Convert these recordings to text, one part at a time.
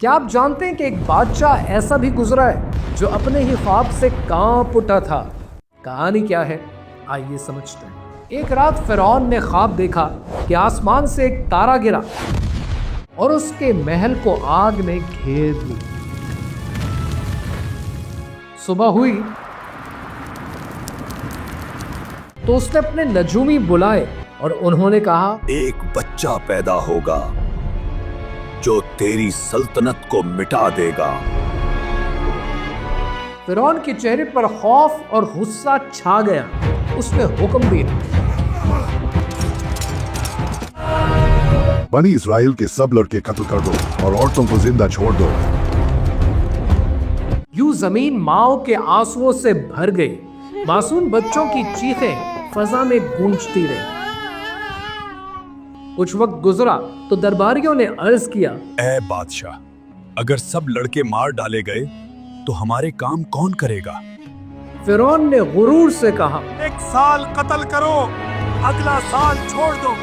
کیا آپ جانتے ہیں کہ ایک بادشاہ ایسا بھی گزرا ہے جو اپنے ہی خواب سے کانپ اٹھا تھا؟ کہانی کیا ہے آئیے سمجھتے ہیں۔ ایک رات فرعون نے خواب دیکھا کہ آسمان سے ایک تارا گرا اور اس کے محل کو آگ نے گھیر لی۔ صبح ہوئی تو اس نے اپنے نجومی بلائے اور انہوں نے کہا، ایک بچہ پیدا ہوگا جو تیری سلطنت کو مٹا دے گا۔ فرعون کے چہرے پر خوف اور غصہ چھا گیا۔ اس نے حکم دیا، بنی اسرائیل کے سب لڑکے قتل کر دو اور عورتوں کو زندہ چھوڑ دو۔ یوں زمین ماؤں کے آنسوؤں سے بھر گئی۔ معصوم بچوں کی چیخیں فضا میں گونجتی رہی۔ کچھ وقت گزرا تو درباریوں نے عرض کیا، اے بادشاہ، اگر سب لڑکے مار ڈالے گئے تو ہمارے کام کون کرے گا؟ فرعون نے غرور سے کہا، 1 سال قتل کرو، اگلا سال چھوڑ دو۔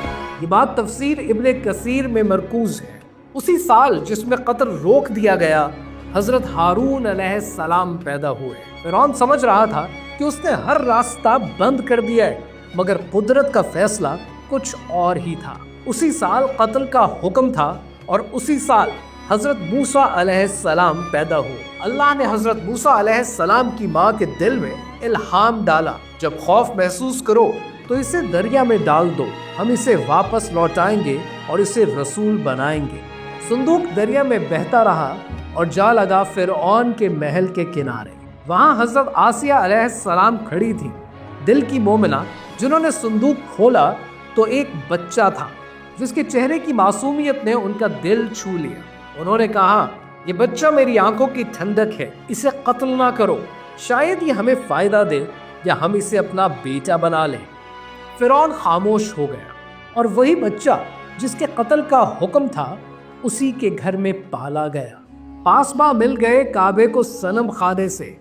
یہ بات تفسیر ابن کثیر میں مرکوز ہے۔ اسی سال جس میں قتل روک دیا گیا، حضرت ہارون علیہ السلام پیدا ہوئے۔ فرعون سمجھ رہا تھا کہ اس نے ہر راستہ بند کر دیا ہے، مگر قدرت کا فیصلہ کچھ اور ہی تھا۔ اسی سال قتل کا حکم تھا اور اسی سال حضرت موسیٰ علیہ السلام پیدا ہوئے۔ اللہ نے حضرت موسیٰ علیہ السلام کی ماں کے دل میں الہام ڈالا، جب خوف محسوس کرو تو اسے دریا میں ڈال دو، ہم اسے واپس لوٹائیں گے اور اسے رسول بنائیں گے۔ صندوق دریا میں بہتا رہا اور جا لگا فرعون کے محل کے کنارے۔ وہاں حضرت آسیہ علیہ السلام کھڑی تھی، دل کی مومنہ، جنہوں نے صندوق کھولا تو ایک بچہ تھا جس کے چہرے کی معصومیت نے ان کا دل چھو لیا۔ انہوں نے کہا، یہ بچہ میری آنکھوں کی ٹھنڈک ہے، اسے قتل نہ کرو، شاید یہ ہمیں فائدہ دے یا ہم اسے اپنا بیٹا بنا لیں۔ فرعون خاموش ہو گیا اور وہی بچہ جس کے قتل کا حکم تھا اسی کے گھر میں پالا گیا۔ پاسباں مل گئے کعبے کو صنم خانے سے۔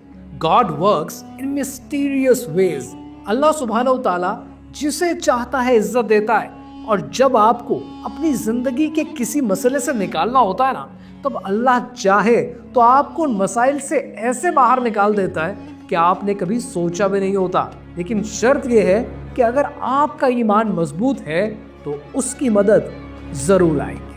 God works in mysterious ways۔ اللہ سبحانہ و تعالیٰ جسے چاہتا ہے عزت دیتا ہے، اور جب آپ کو اپنی زندگی کے کسی مسئلے سے نکالنا ہوتا ہے نا، تب اللہ چاہے تو آپ کو ان مسائل سے ایسے باہر نکال دیتا ہے کہ آپ نے کبھی سوچا بھی نہیں ہوتا۔ لیکن شرط یہ ہے کہ اگر آپ کا ایمان مضبوط ہے تو اس کی مدد ضرور آئے گی۔